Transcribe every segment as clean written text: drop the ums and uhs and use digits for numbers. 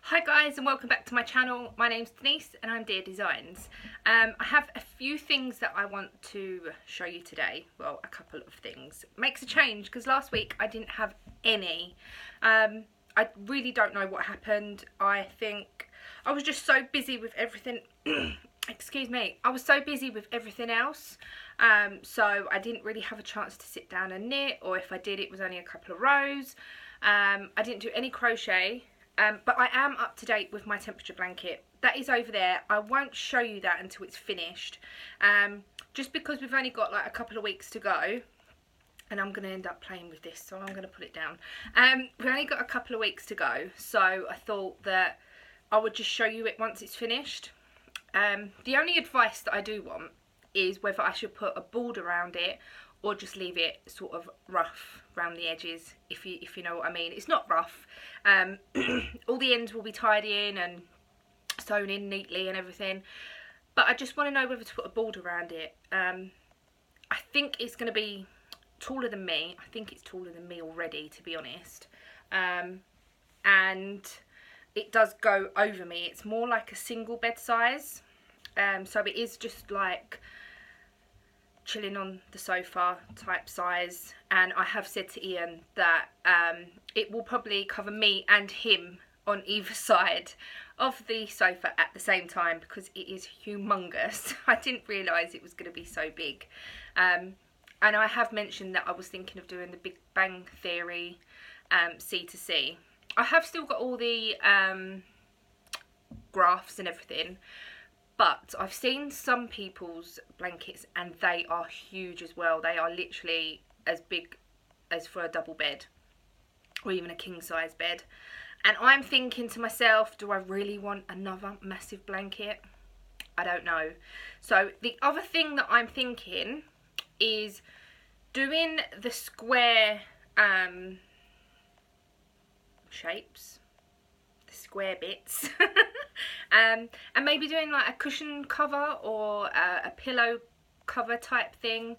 Hi guys and welcome back to my channel. My name's Denise and I'm Deer Designs. I have a few things that I want to show you today. Well, a couple of things. Makes a change because last week I didn't have any. I really don't know what happened. I think I was just so busy with everything. Excuse me. I was so busy with everything else. So I didn't really have a chance to sit down and knit, or if I did it was only a couple of rows. I didn't do any crochet. But I am up to date with my temperature blanket. That is over there. I won't show you that until it's finished. Just because we've only got like a couple of weeks to go. And I'm going to end up playing with this, so I'm going to put it down. We've only got a couple of weeks to go. So I thought that I would just show you it once it's finished. The only advice that I do want is whether I should put a border around it or just leave it sort of rough around the edges, if you know what I mean. It's not rough. All the ends will be tied in and sewn in neatly and everything, but I just want to know whether to put a border around it. I think it's going to be taller than me. I think it's taller than me already, to be honest. And it does go over me. It's more like a single bed size, so it is just like chilling on the sofa type size. And I have said to Ian that it will probably cover me and him on either side of the sofa at the same time, because it is humongous. I didn't realise it was going to be so big. And I have mentioned that I was thinking of doing the Big Bang Theory C2C. I have still got all the graphs and everything, but I've seen some people's blankets and they are huge as well. They are literally as big as for a double bed or even a king size bed. And I'm thinking to myself, do I really want another massive blanket? I don't know. So the other thing that I'm thinking is doing the square shapes, the square bits. And maybe doing like a cushion cover or a pillow cover type thing.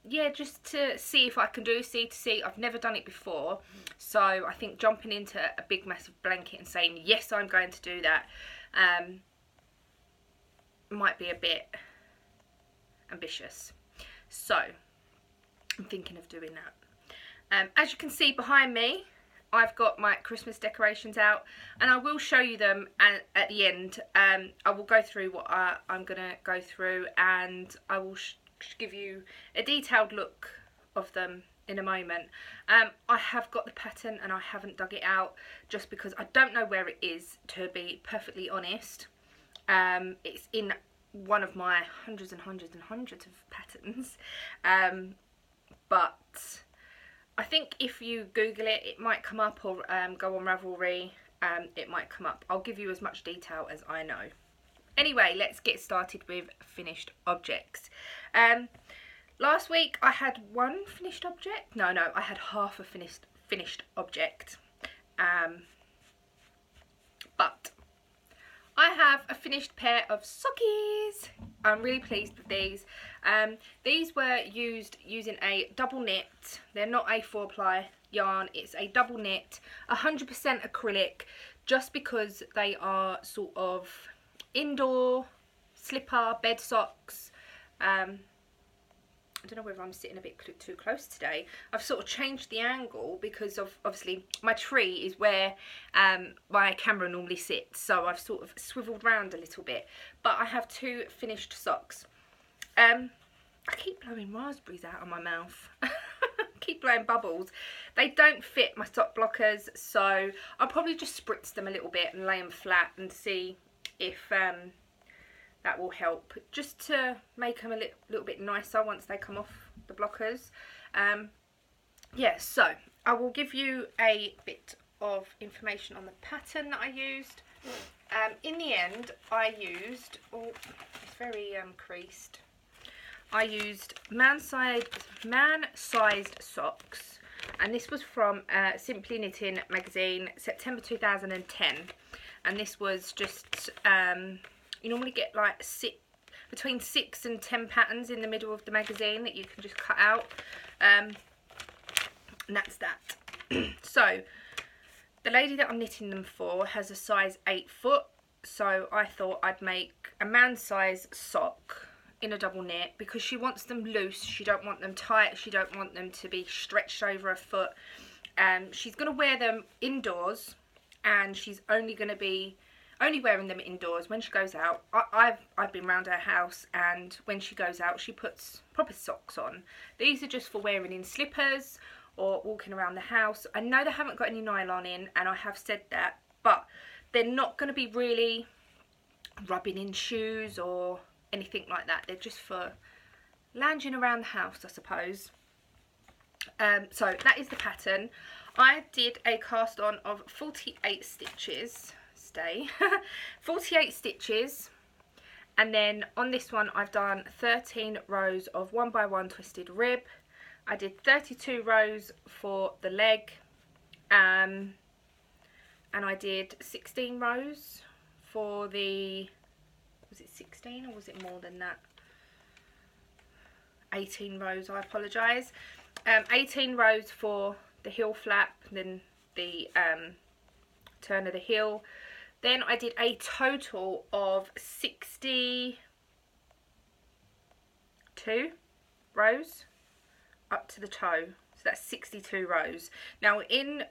Yeah, just to see if I can do C2C. I've never done it before, so I think jumping into a big massive blanket and saying yes, I'm going to do that might be a bit ambitious. So I'm thinking of doing that. As you can see behind me, I've got my Christmas decorations out, and I will show you them at the end. I will go through what I'm going to go through, and I will give you a detailed look of them in a moment. I have got the pattern and I haven't dug it out just because I don't know where it is, to be perfectly honest. It's in one of my hundreds and hundreds and hundreds of patterns, but I think if you Google it, it might come up, or go on Ravelry, it might come up. I'll give you as much detail as I know. Anyway, let's get started with finished objects. Last week I had one finished object. No, I had half a finished object. But I have a finished pair of sockies. I'm really pleased with these. These were used using a double knit. They're not a 4-ply yarn, it's a double knit, 100% acrylic, just because they are sort of indoor slipper bed socks. I don't know whether I'm sitting a bit too close today. I've sort of changed the angle because of, obviously, my tree is where my camera normally sits, so I've sort of swiveled round a little bit. But I have two finished socks. I keep blowing raspberries out of my mouth. Keep blowing bubbles. They don't fit my sock blockers, so I'll probably just spritz them a little bit and lay them flat and see if that will help, just to make them a little bit nicer once they come off the blockers. Yeah, so I will give you a bit of information on the pattern that I used. In the end, I used, oh, it's very creased. I used man-sized socks, and this was from Simply Knitting magazine, September 2010. And this was just, you normally get like between 6 and 10 patterns in the middle of the magazine that you can just cut out, and that's that. So the lady that I'm knitting them for has a size 8 foot, so I thought I'd make a man size sock in a double knit because she wants them loose. She don't want them tight. She don't want them to be stretched over her foot. She's going to wear them indoors, and she's only wearing them indoors when she goes out. I've been around her house, and when she goes out she puts proper socks on. These are just for wearing in slippers or walking around the house. I know they haven't got any nylon in, and I have said that, but they're not going to be really rubbing in shoes or anything like that. They're just for lounging around the house, I suppose. So that is the pattern. I did a cast on of 48 stitches. 48 stitches, and then on this one I've done 13 rows of 1x1 twisted rib. I did 32 rows for the leg, and I did 16 rows for the, was it 16 or was it more than that? 18 rows, I apologise. 18 rows for the heel flap, then the turn of the heel. Then I did a total of 62 rows up to the toe. So that's 62 rows. Now in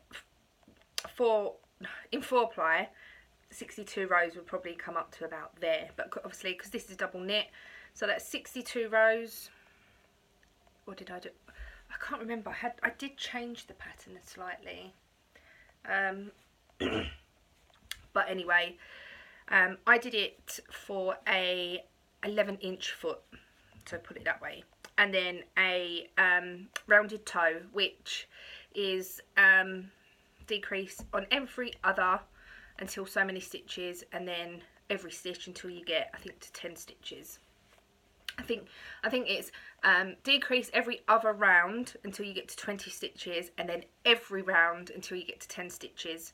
four ply, 62 rows would probably come up to about there. But obviously, because this is double knit, so that's 62 rows. What did I do? I can't remember. I did change the pattern slightly. But anyway, I did it for a 11-inch foot, so put it that way, and then a rounded toe, which is decrease on every other until so many stitches, and then every stitch until you get, I think, to 10 stitches. I think it's decrease every other round until you get to 20 stitches, and then every round until you get to 10 stitches.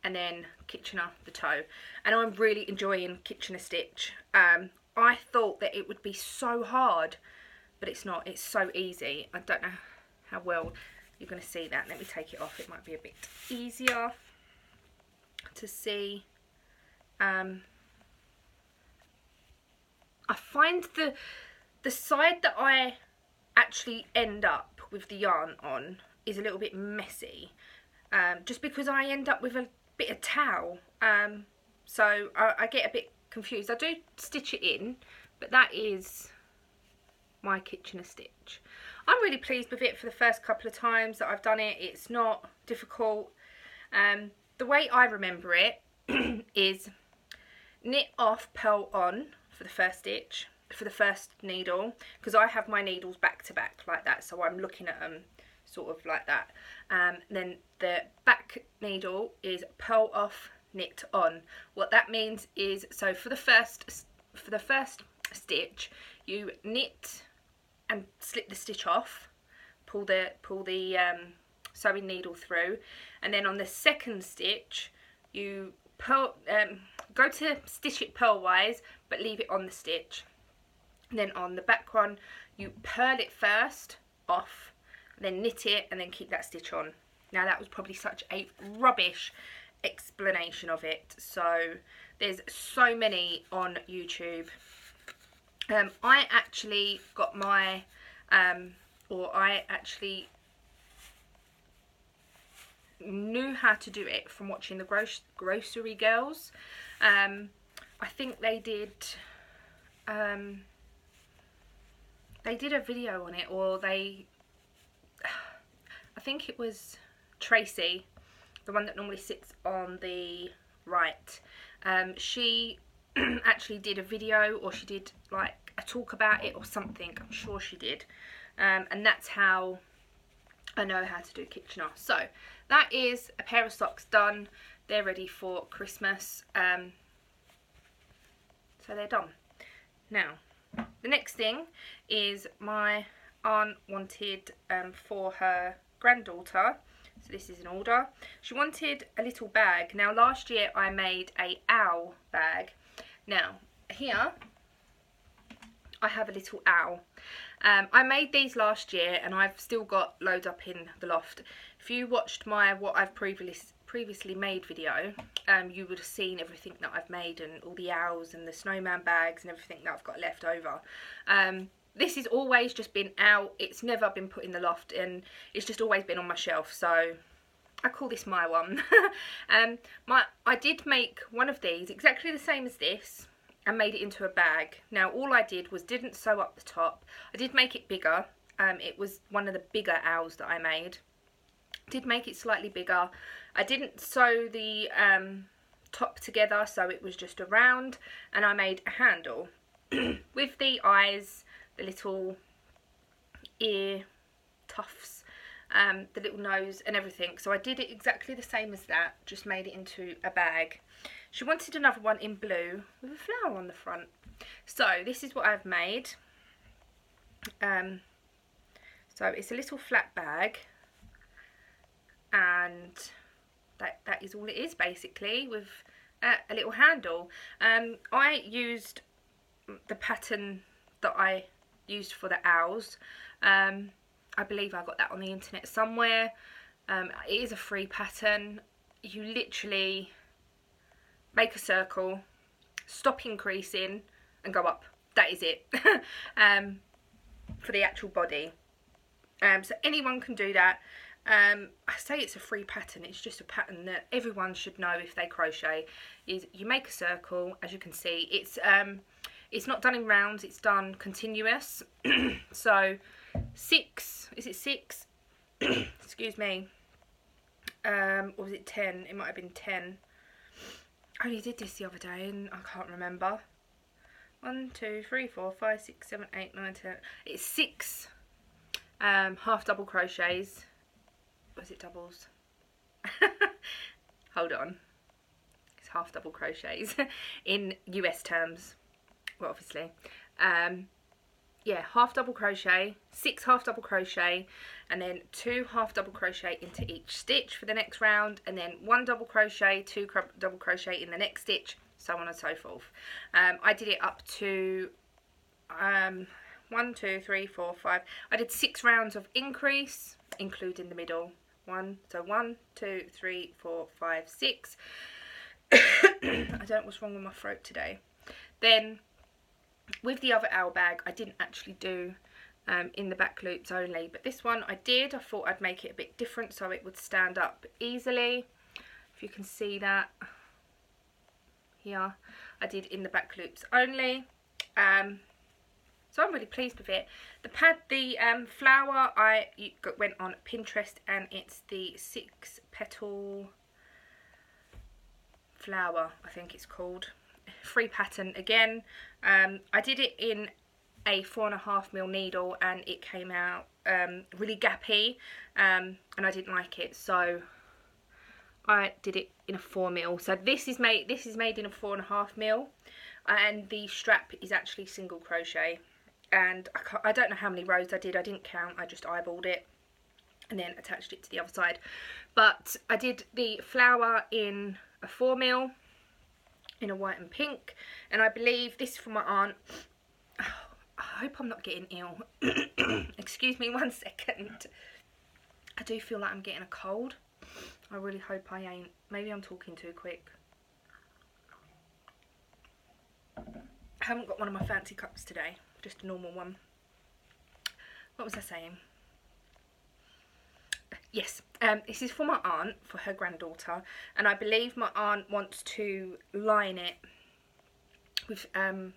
And then Kitchener the toe. And I'm really enjoying Kitchener stitch. I thought that it would be so hard, but it's not. It's so easy. I don't know how well you're going to see that. Let me take it off. It might be a bit easier to see. I find the side that I actually end up with the yarn on is a little bit messy, just because I end up with a bit of towel, so I get a bit confused. I do stitch it in, but that is my Kitchener stitch. I'm really pleased with it for the first couple of times that I've done it. It's not difficult. The way I remember it is knit off, purl on for the first stitch, for the first needle, because I have my needles back to back like that, so I'm looking at them sort of like that. Then the back needle is purl off, knit on. What that means is, so for the first stitch, you knit and slip the stitch off, pull the sewing needle through, and then on the second stitch you go to stitch it purlwise but leave it on the stitch. And then on the back one you purl it first off, then knit it, and then keep that stitch on. Now that was probably such a rubbish explanation of it, so there's so many on YouTube. I actually got my I actually knew how to do it from watching the Grocery Girls. I think they did a video on it, or I think it was Tracy, the one that normally sits on the right. She actually did a video, or she did like a talk about it or something. I'm sure she did. And that's how I know how to do Kitchener. So that is a pair of socks done. They're ready for Christmas. So they're done. Now, the next thing is my aunt wanted for her granddaughter. So this is an order. She wanted a little bag. Now last year I made a owl bag. Now here I have a little owl. I made these last year and I've still got loads up in the loft. If you watched my what I've previously made video, you would have seen everything that I've made and all the owls and the snowman bags and everything that I've got left over. This has always just been out. It's never been put in the loft and it's just always been on my shelf, so I call this my one. I did make one of these exactly the same as this and made it into a bag. Now all I did was didn't sew up the top. I did make it bigger. It was one of the bigger owls that I made. Did make it slightly bigger. I didn't sew the top together, so it was just a round, and I made a handle with the eyes, the little ear tufts, the little nose and everything. So I did it exactly the same as that, just made it into a bag. She wanted another one in blue with a flower on the front. So this is what I've made. So it's a little flat bag, and that is all it is basically, with a little handle. I used the pattern that I used for the owls. I believe I got that on the internet somewhere. It is a free pattern. You literally make a circle, stop increasing and go up. That is it. For the actual body. So anyone can do that. I say it's a free pattern. It's just a pattern that everyone should know if they crochet. Is you make a circle, as you can see. It's not done in rounds, it's done continuous. So 6, is it 6? Excuse me. Or was it 10? It might have been 10. I only did this the other day and I can't remember. 1, 2, 3, 4, 5, 6, 7, 8, 9, 10. It's 6 half double crochets. Was it doubles? Hold on. It's half double crochets in US terms. Well, obviously. Yeah, half double crochet, 6 half double crochet, and then 2 half double crochet into each stitch for the next round, and then 1 double crochet, 2 double crochet in the next stitch, so on and so forth. I did it up to 1, 2, 3, 4, 5. I did 6 rounds of increase, including the middle. 1, 2, 3, 4, 5, 6. I don't know what's wrong with my throat today. Then with the other owl bag, I didn't actually do in the back loops only, but this one I did. I thought I'd make it a bit different so it would stand up easily. If you can see that here, I did in the back loops only. So I'm really pleased with it. The flower I went on Pinterest, and it's the 6 petal flower, I think it's called. Free pattern again. I did it in a 4.5mm needle and it came out really gappy, and I didn't like it, so I did it in a 4mm. So this is made in a 4.5mm, and the strap is actually single crochet. And I don't know how many rows I did. I didn't count. I just eyeballed it and then attached it to the other side. But I did the flower in a 4mm. In a white and pink, and I believe this is from my aunt. Oh, I hope I'm not getting ill. Excuse me 1 second. I do feel like I'm getting a cold. I really hope I ain't. Maybe I'm talking too quick. I haven't got one of my fancy cups today, just a normal one. What was I saying? Yes, this is for my aunt, for her granddaughter, and I believe my aunt wants to line it with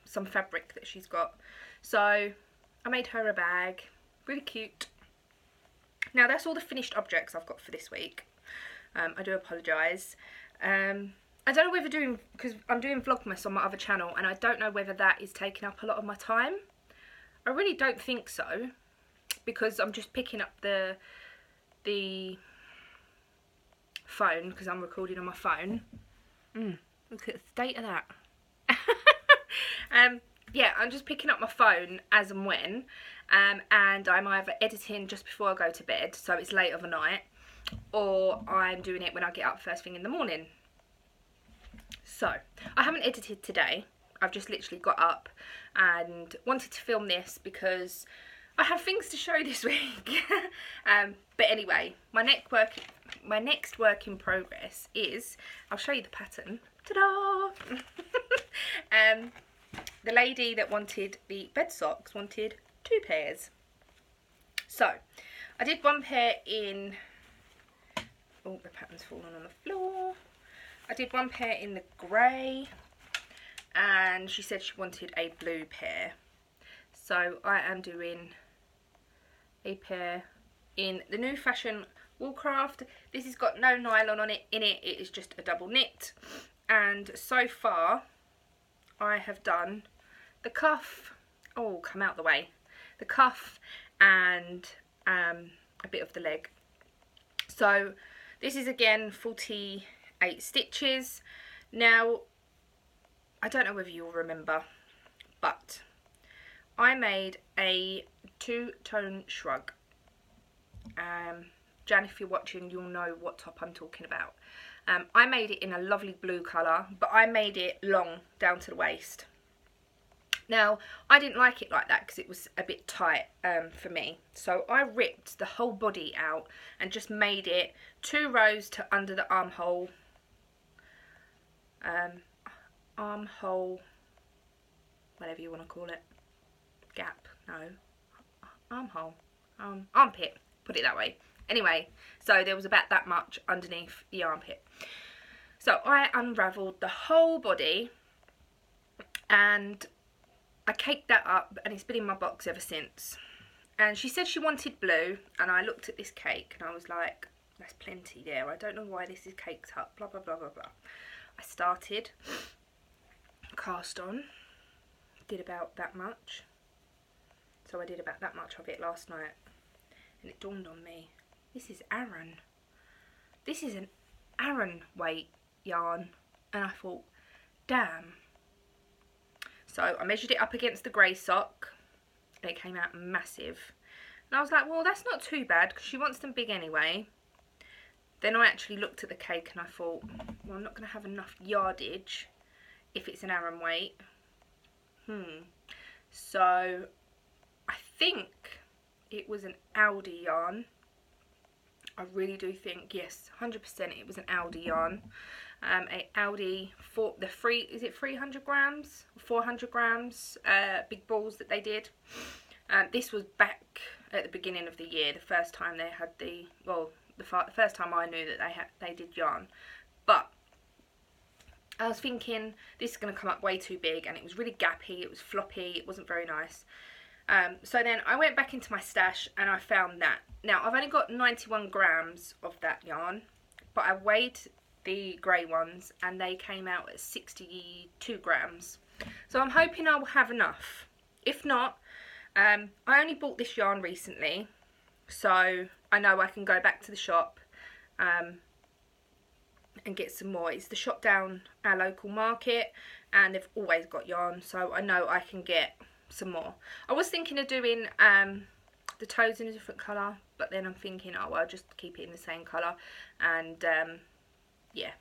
some fabric that she's got. So I made her a bag, really cute. Now that's all the finished objects I've got for this week. I do apologise. I don't know whether because I'm doing Vlogmas on my other channel, and I don't know whether that is taking up a lot of my time. I really don't think so, because I'm just picking up the phone, because I'm recording on my phone. Look at the state of that. Yeah, I'm just picking up my phone as and when, and I'm either editing just before I go to bed, so it's late of a night, or I'm doing it when I get up first thing in the morning. So I haven't edited today I've just literally got up and wanted to film this because I have things to show this week. But anyway, my next work in progress is, I'll show you the pattern. Ta-da! The lady that wanted the bed socks wanted 2 pairs. So I did 1 pair in, oh, the pattern's fallen on the floor. I did 1 pair in the grey, and she said she wanted a blue pair. So I am doing a pair in the new fashion Woolcraft. This has got no nylon on it. In it, it is just a double knit. And so far, I have done the cuff. Oh, come out the way. The cuff and a bit of the leg. So this is again 48 stitches. Now, I don't know whether you'll remember, but I made a 2-tone shrug. Jan, if you're watching, you'll know what top I'm talking about. I made it in a lovely blue colour, but I made it long down to the waist. Now, I didn't like it like that because it was a bit tight for me. So I ripped the whole body out and just made it 2 rows to under the armhole. Armhole, whatever you want to call it. Gap, no. Armhole. Armpit, put it that way. Anyway, so there was about that much underneath the armpit. So I unravelled the whole body and I caked that up, and it's been in my box ever since. And she said she wanted blue, and I looked at this cake and I was like, there's plenty there. I don't know why this is caked up, blah, blah, blah, blah, blah. I started, cast on, did about that much. So I did about that much of it last night. And it dawned on me, this is Aran. This is an Aran weight yarn. And I thought, damn. So I measured it up against the grey sock, and it came out massive. And I was like, well, that's not too bad, because she wants them big anyway. Then I actually looked at the cake and I thought, well, I'm not going to have enough yardage if it's an Aran weight. So I think it was an Aldi yarn. I really do think, yes, 100% it was an Aldi yarn. A Aldi for the is it 300 grams, 400 grams, big balls that they did. This was back at the beginning of the year, the first time they had the, well, the first time I knew that they did yarn. But I was thinking this is going to come up way too big, and it was really gappy, it was floppy, it wasn't very nice. So then I went back into my stash and I found that. Now I've only got 91 grams of that yarn, but I weighed the grey ones and they came out at 62 grams. So I'm hoping I will have enough. If not, I only bought this yarn recently, so I know I can go back to the shop and get some more. It's the shop down our local market and they've always got yarn, so I know I can get some more. I was thinking of doing the toes in a different colour, but then I'm thinking, oh well, I'll just keep it in the same colour. And yeah,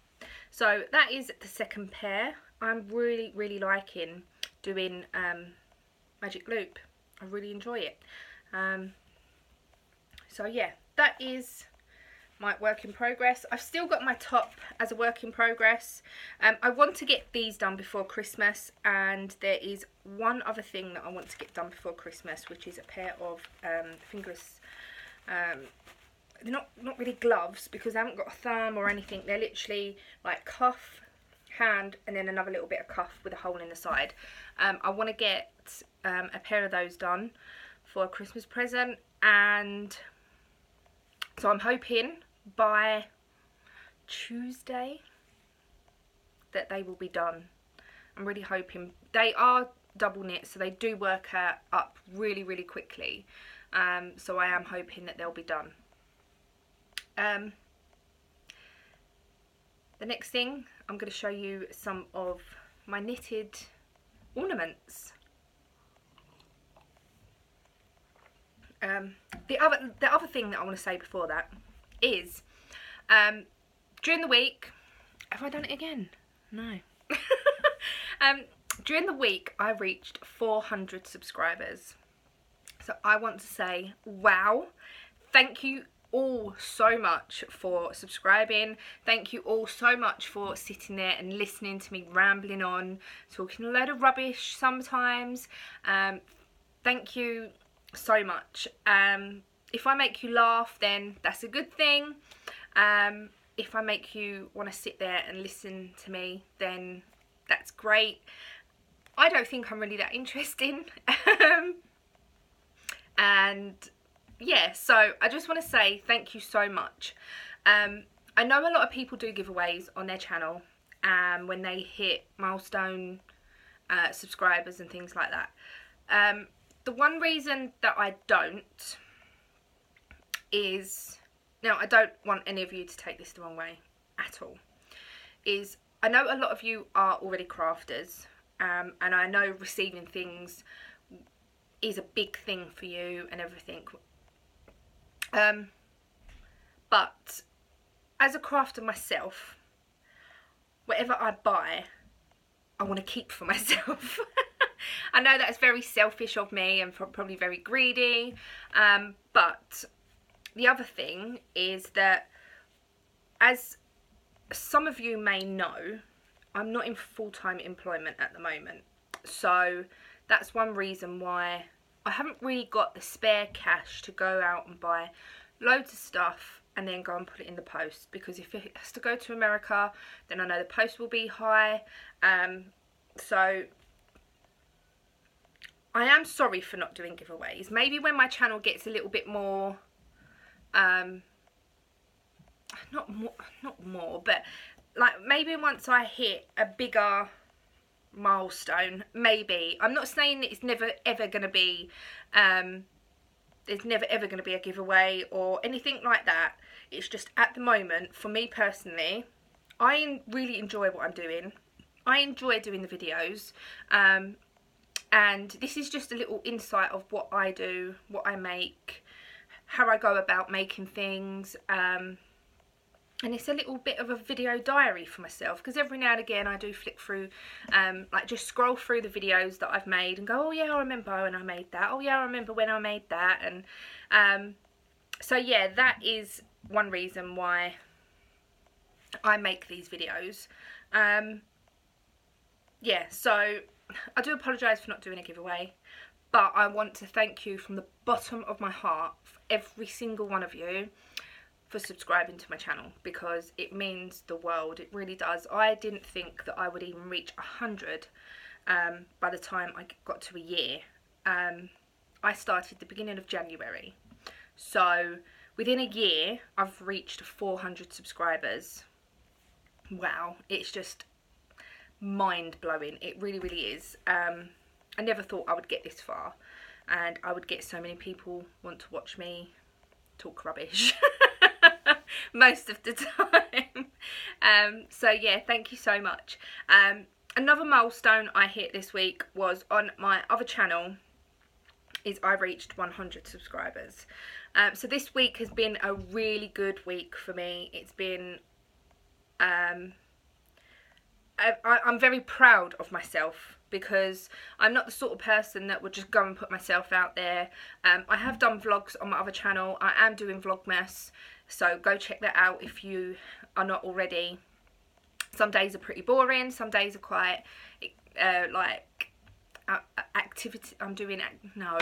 so that is the second pair. I'm really liking doing magic loop. I really enjoy it. So yeah, that is my work in progress. I've still got my top as a work in progress. I want to get these done before Christmas, and there is one other thing that I want to get done before Christmas, which is a pair of fingerless, they're not really gloves because they haven't got a thumb or anything. They're literally like cuff, hand, and then another little bit of cuff with a hole in the side. I want to get a pair of those done for a Christmas present, and so I'm hoping by Tuesday that they will be done. I'm really hoping. They are double knit, so they do work up really quickly. So I am hoping that they'll be done. The next thing, I'm going to show you some of my knitted ornaments. The other thing that I want to say before that is, during the week, have I done it again? No. during the week I reached 400 subscribers. So I want to say, wow, thank you all so much for subscribing. Thank you all so much for sitting there and listening to me rambling on, talking a load of rubbish sometimes. Thank you so much. If I make you laugh, then that's a good thing. If I make you want to sit there and listen to me, then that's great. I don't think I'm really that interesting. And yeah, so I just want to say thank you so much. I know a lot of people do giveaways on their channel when they hit milestone subscribers and things like that. The one reason that I don't is, now I don't want any of you to take this the wrong way at all, is I know a lot of you are already crafters, and I know receiving things is a big thing for you and everything. But as a crafter myself, whatever I buy, I want to keep for myself. I know that's very selfish of me and probably very greedy, but the other thing is that, as some of you may know, I'm not in full-time employment at the moment. So that's one reason why I haven't really got the spare cash to go out and buy loads of stuff and then go and put it in the post, because if it has to go to America, then I know the post will be high. So I am sorry for not doing giveaways. Maybe when my channel gets a little bit more, not more, but like maybe once I hit a bigger milestone, maybe. I'm not saying that it's never ever going to be there's never ever going to be a giveaway or anything like that. It's just at the moment, for me personally, I really enjoy what I'm doing. I enjoy doing the videos, and this is just a little insight of what I do, what I make, how I go about making things, and it's a little bit of a video diary for myself, because every now and again I do flick through, like just scroll through the videos that I've made and go, oh yeah, I remember when I made that, oh yeah, I remember when I made that. And so yeah, that is one reason why I make these videos. Yeah, so I do apologise for not doing a giveaway, but I want to thank you from the bottom of my heart, for every single one of you, for subscribing to my channel, because it means the world. It really does. I didn't think that I would even reach 100 by the time I got to a year. I started the beginning of January, so within a year I've reached 400 subscribers. Wow, it's just mind-blowing. It really, really is. I never thought I would get this far, and I would get so many people want to watch me talk rubbish most of the time. So yeah, thank you so much. Another milestone I hit this week was on my other channel, is I reached 100 subscribers. So this week has been a really good week for me. It's been I'm very proud of myself, because I'm not the sort of person that would just go and put myself out there. I have done vlogs on my other channel. I am doing Vlogmas, so go check that out if you are not already. Some days are pretty boring, some days are quite like activity. I'm doing no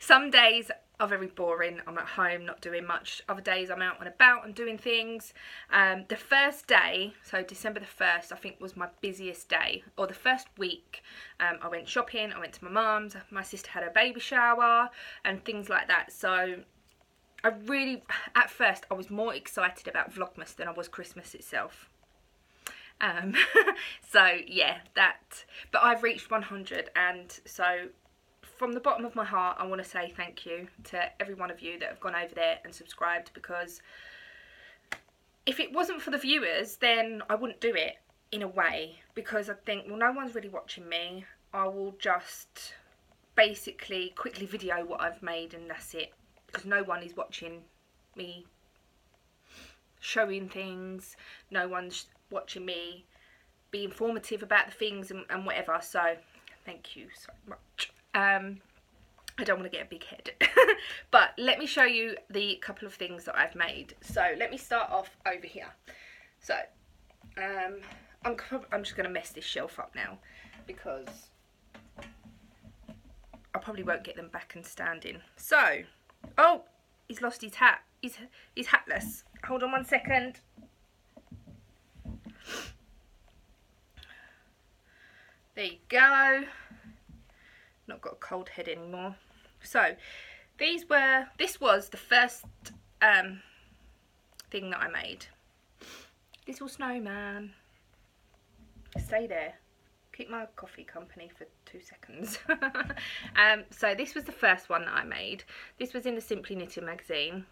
some days are very boring. I'm at home not doing much. Other days I'm out and about and doing things. The first day, so December the 1st, I think was my busiest day, or the first week. I went shopping, I went to my mum's, my sister had a baby shower and things like that. So I really, at first I was more excited about Vlogmas than I was Christmas itself. So yeah, that, but I've reached 100, and so from the bottom of my heart I want to say thank you to every one of you that have gone over there and subscribed, because if it wasn't for the viewers, then I wouldn't do it, in a way, because I think, well, no one's really watching me. I will just basically quickly video what I've made and that's it, because no one is watching me showing things, no one's watching me be informative about the things and whatever. So thank you so much. I don't want to get a big head. But let me show you the couple of things that I've made. So let me start off over here. So I'm just going to mess this shelf up now because I probably won't get them back and standing. So, oh, he's lost his hat. He's hatless. Hold on 1 second. There you go. Not got a cold head anymore. So this was the first thing that I made. Little snowman. Stay there. Keep my coffee company for 2 seconds. So this was the first one that I made. This was in the Simply Knitting magazine.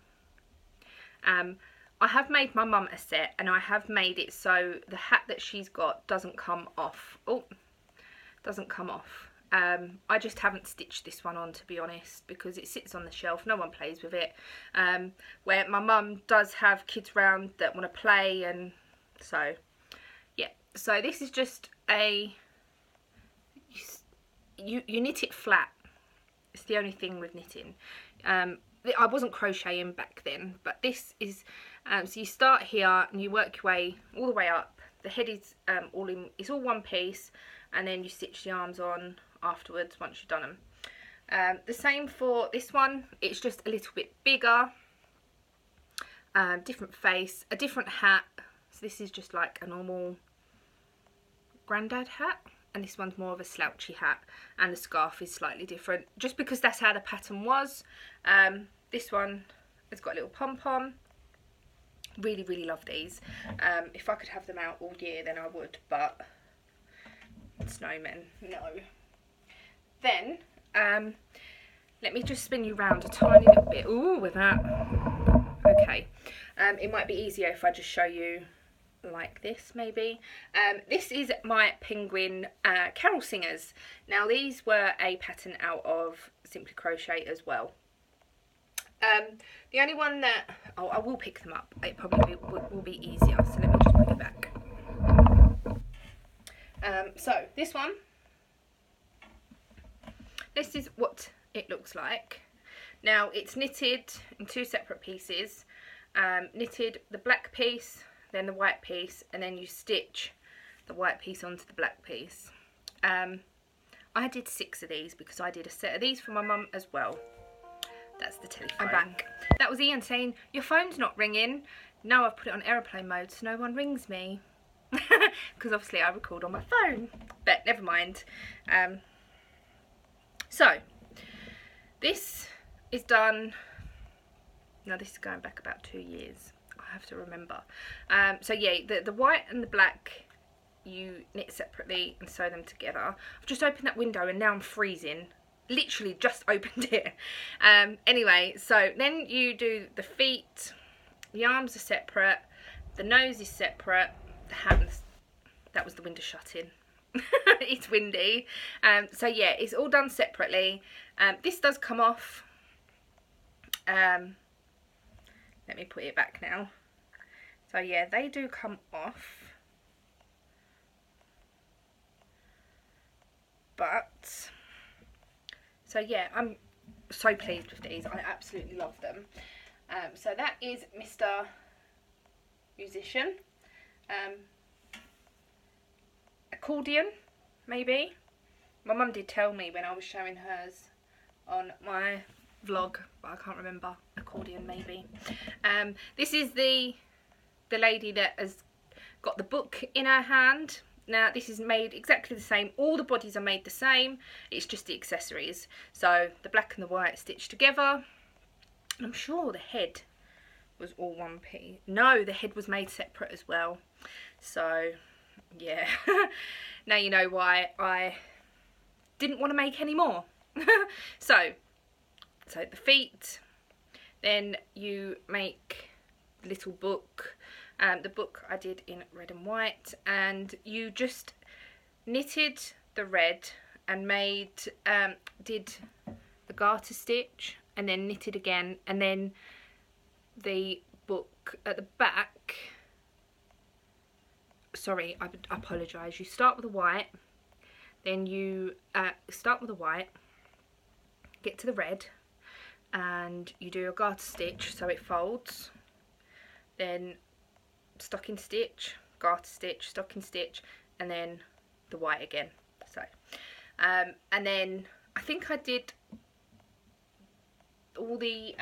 I have made my mum a set, and I have made it so the hat that she's got doesn't come off. Oh, doesn't come off. I just haven't stitched this one on, to be honest, because it sits on the shelf. No one plays with it. Where my mum does have kids round that want to play, and so yeah. So this is just a you knit it flat. It's the only thing with knitting. I wasn't crocheting back then, but this is so you start here and you work your way all the way up. The head is it's all one piece, and then you stitch the arms on afterwards once you've done them. The same for this one. It's just a little bit bigger, different face, a different hat. So this is just like a normal granddad hat, and this one's more of a slouchy hat, and the scarf is slightly different just because that's how the pattern was. This one has got a little pom-pom. Really love these. If I could have them out all year then I would, but snowmen, no. Then let me just spin you round a tiny little bit. Ooh, with that. Okay. It might be easier if I just show you like this, maybe. This is my penguin carol singers. Now these were a pattern out of Simply Crochet as well. The only one that I will pick them up. It probably will be easier. So let me just put it back. So this one. This is what it looks like. Now it's knitted in 2 separate pieces. Knitted the black piece, then the white piece, and then you stitch the white piece onto the black piece. I did 6 of these because I did a set of these for my mum as well. That's the telephone. I'm back. That was Ian saying, your phone's not ringing. Now I've put it on airplane mode so no one rings me. Because obviously I record on my phone. But never mind. So, this is done. Now this is going back about 2 years. I have to remember. So yeah, the white and the black you knit separately and sew them together. I've just opened that window and now I'm freezing. Literally just opened it. Anyway, so then you do the feet. The arms are separate. The nose is separate. The hands. That was the window shutting. It's windy. So yeah, it's all done separately. This does come off. Let me put it back now. So yeah, they do come off. But so yeah, I'm so pleased with these. I absolutely love them. So that is Mr. Musician. Accordion, maybe. My mum did tell me when I was showing hers on my vlog, but I can't remember. Accordion, maybe. This is the lady that has got the book in her hand. Now this is made exactly the same. All the bodies are made the same. It's just the accessories. So the black and the white stitched together. I'm sure the head was all one piece. No, the head was made separate as well. So yeah. Now you know why I didn't want to make any more. So the feet. Then you make the little book. The book I did in red and white, and you just knitted the red and made did the garter stitch and then knitted again, and then the book at the back sorry, I apologise. You start with the white, then you start with the white, get to the red, and you do a garter stitch so it folds, then stocking stitch, garter stitch, stocking stitch, and then the white again. So and then I think I did all the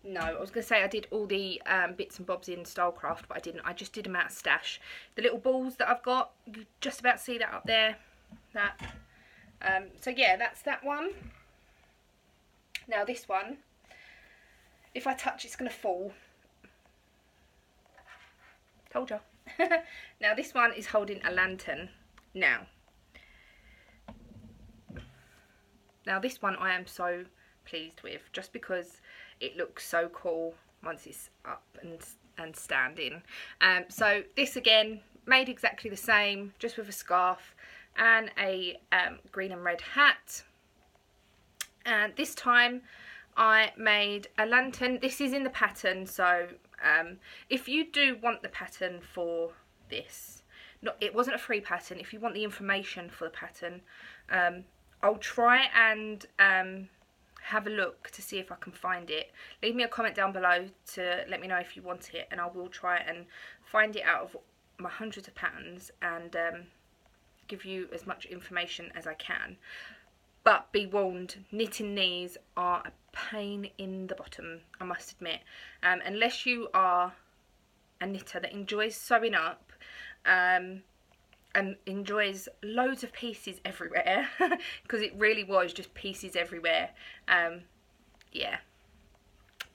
no, I was going to say I did all the bits and bobs in Stylecraft, but I didn't. I just did them out of stash. The little balls that I've got, you just about see that up there. That. So yeah, that's that one. Now this one, if I touch, it's going to fall. Told ya. Now this one is holding a lantern. Now this one I am so pleased with, just because it looks so cool once it's up and standing. So this again, made exactly the same, just with a scarf and a green and red hat. And this time I made a lantern. This is in the pattern, so if you do want the pattern for this, it wasn't a free pattern. If you want the information for the pattern, I'll try and have a look to see if I can find it. Leave me a comment down below to let me know if you want it, and I will try and find it out of my hundreds of patterns and give you as much information as I can. But be warned, knitting these are a pain in the bottom, I must admit. Unless you are a knitter that enjoys sewing up and enjoys loads of pieces everywhere, because it really was just pieces everywhere. Yeah,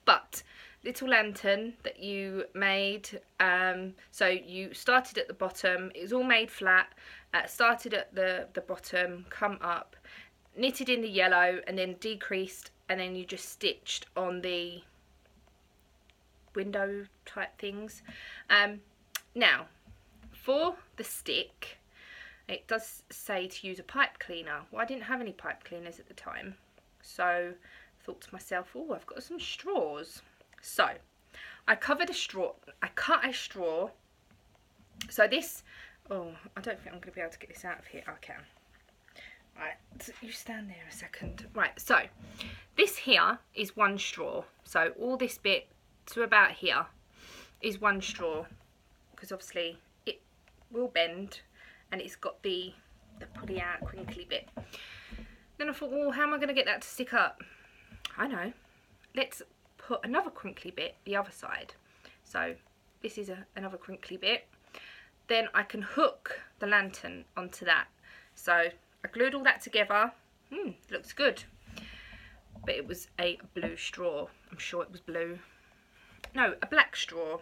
but little lantern that you made, so you started at the bottom, it was all made flat, started at the bottom, come up, knitted in the yellow, and then decreased, and then you just stitched on the window type things. Now for the stick, it does say to use a pipe cleaner. Well, I didn't have any pipe cleaners at the time, so I thought to myself, oh, I've got some straws. So I covered a straw, I cut a straw. So this, oh, I don't think I'm going to be able to get this out of here. I can. Right, you stand there a second. Right, so this here is one straw. So all this bit to about here is one straw, because obviously it will bend and it's got the pully out crinkly bit. Then I thought, well, how am I going to get that to stick up? I know, let's put another crinkly bit the other side. So this is another crinkly bit. Then I can hook the lantern onto that. So I glued all that together. Looks good. But it was a blue straw. I'm sure it was blue. No, a black straw.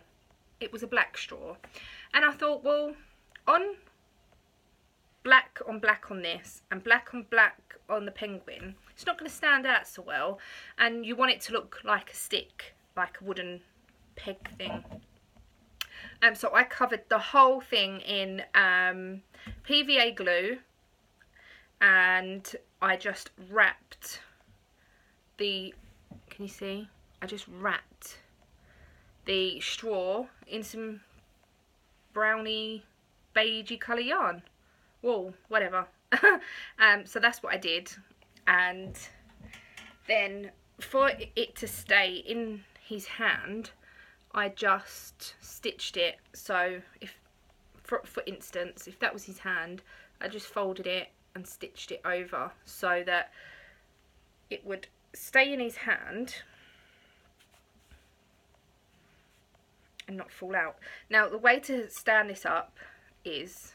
It was a black straw. And I thought, well, on black on this and black on black on the penguin, it's not going to stand out so well. And you want it to look like a stick, like a wooden peg thing. So I covered the whole thing in PVA glue, and I just wrapped the, can you see? I just wrapped the straw in some browny beigey colour yarn, wool, whatever. So that's what I did. And then for it to stay in his hand, I just stitched it. So if, for instance, if that was his hand, I just folded it and stitched it over so that it would stay in his hand and not fall out. Now the way to stand this up is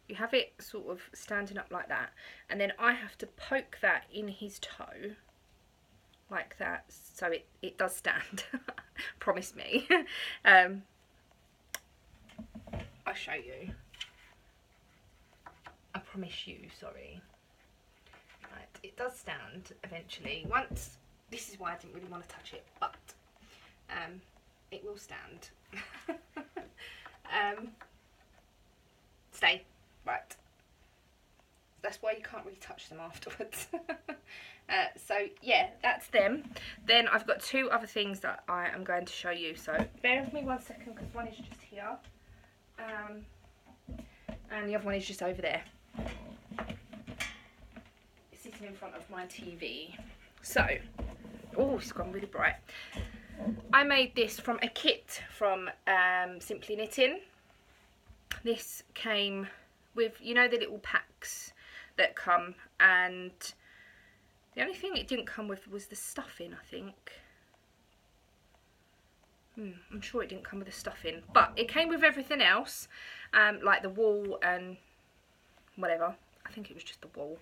you have it sort of standing up like that, and then I have to poke that in his toe like that, so it does stand. Promise me. I'll show you. I promise you, sorry. Right, it does stand eventually. Once, this is why I didn't really want to touch it, but it will stand. Stay. Right. That's why you can't really touch them afterwards. So yeah, that's them. Then I've got two other things that I am going to show you. So bear with me 1 second, because one is just here. And the other one is just over there, sitting in front of my TV. So, oh, it's gone really bright. I made this from a kit from Simply Knitting. This came with, you know, the little packs that come, and the only thing it didn't come with was the stuffing, I think. I'm sure it didn't come with the stuffing, but it came with everything else, like the wool and whatever. I think it was just the wool.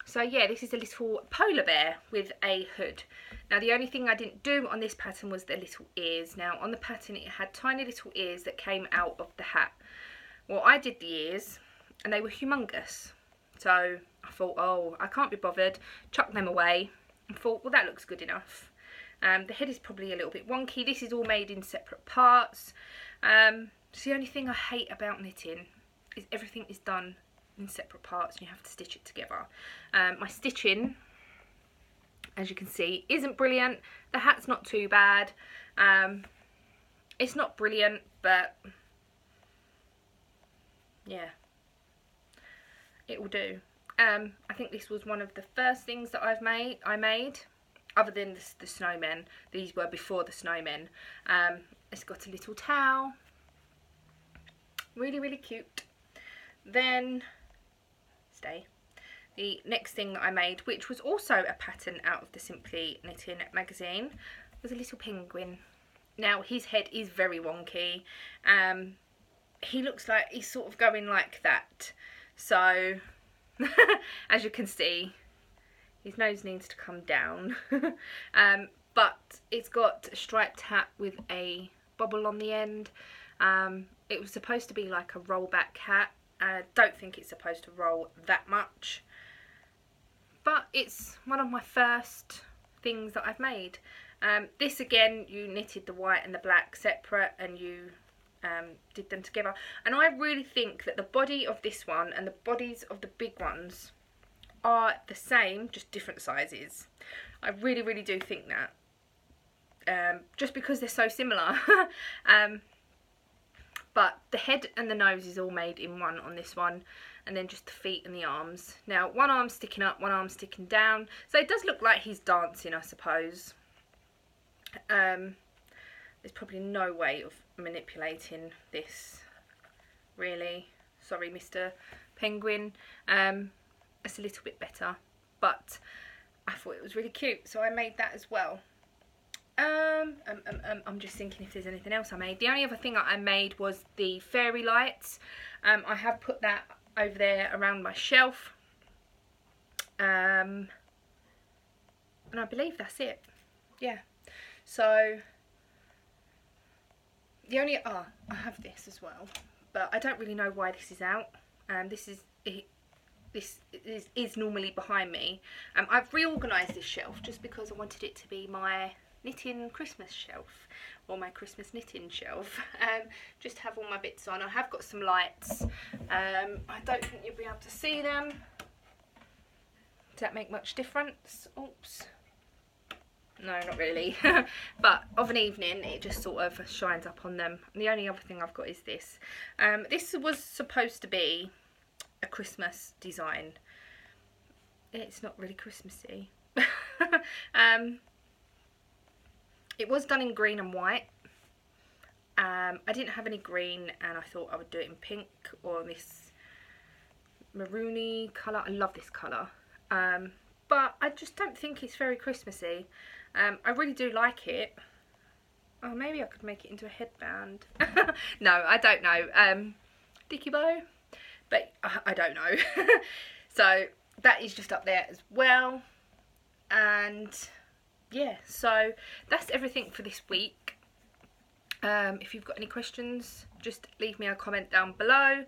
So yeah, this is a little polar bear with a hood. Now the only thing I didn't do on this pattern was the little ears. Now on the pattern it had tiny little ears that came out of the hat. Well, I did the ears and they were humongous. So I thought, oh, I can't be bothered, chuck them away, and thought, well, that looks good enough. The head is probably a little bit wonky. This is all made in separate parts. It's the only thing I hate about knitting is everything is done in separate parts and you have to stitch it together. My stitching, as you can see, isn't brilliant. The hat's not too bad. It's not brilliant, but yeah, it will do. I think this was one of the first things that I made. Other than the snowmen. These were before the snowmen. It's got a little towel. Really, really cute. Then, the next thing that I made, which was also a pattern out of the Simply Knitting magazine, was a little penguin. Now, his head is very wonky. He looks like he's sort of going like that. So, as you can see, his nose needs to come down. But it's got a striped hat with a bobble on the end. It was supposed to be like a rollback hat. I don't think it's supposed to roll that much. But it's one of my first things that I've made. This again, you knitted the white and the black separate and you did them together. And I really think that the body of this one and the bodies of the big ones are the same, just different sizes. I really, really do think that. Just because they're so similar. But the head and the nose is all made in one on this one. And then just the feet and the arms. Now, one arm's sticking up, one arm's sticking down. So it does look like he's dancing, I suppose. There's probably no way of manipulating this, really. Sorry, Mr. Penguin. It's a little bit better, but I thought it was really cute, so I made that as well. I'm just thinking if there's anything else I made. The only other thing I made was the fairy lights. I have put that over there around my shelf, and I believe that's it. Yeah, so the only I have this as well, but I don't really know why this is out. This is normally behind me. I've reorganised this shelf just because I wanted it to be my knitting Christmas shelf, or my Christmas knitting shelf. Just have all my bits on. I have got some lights. I don't think you'll be able to see them. Does that make much difference? Oops. No, not really. But of an evening, it just sort of shines up on them. And the only other thing I've got is this. This was supposed to be a Christmas design. It's not really Christmassy. It was done in green and white. I didn't have any green and I thought I would do it in pink or this maroony colour. I love this colour. But I just don't think it's very Christmassy. I really do like it. Oh, maybe I could make it into a headband. No, I don't know. Dicky bow? But I don't know. So that is just up there as well. And yeah, so that's everything for this week. If you've got any questions, just leave me a comment down below.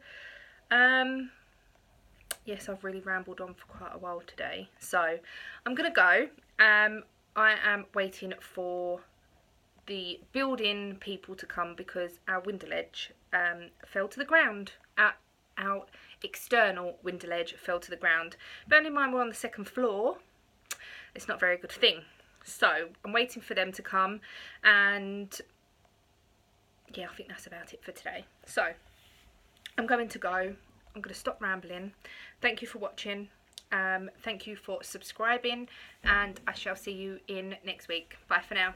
Yes, I've really rambled on for quite a while today, so I'm gonna go. I am waiting for the building people to come because our window ledge fell to the ground. Our external window ledge fell to the ground. Bearing in mind we're on the second floor, it's not a very good thing. So I'm waiting for them to come, and yeah, I think that's about it for today. So I'm going to go. I'm going to stop rambling. Thank you for watching. Thank you for subscribing, and I shall see you in next week. Bye for now.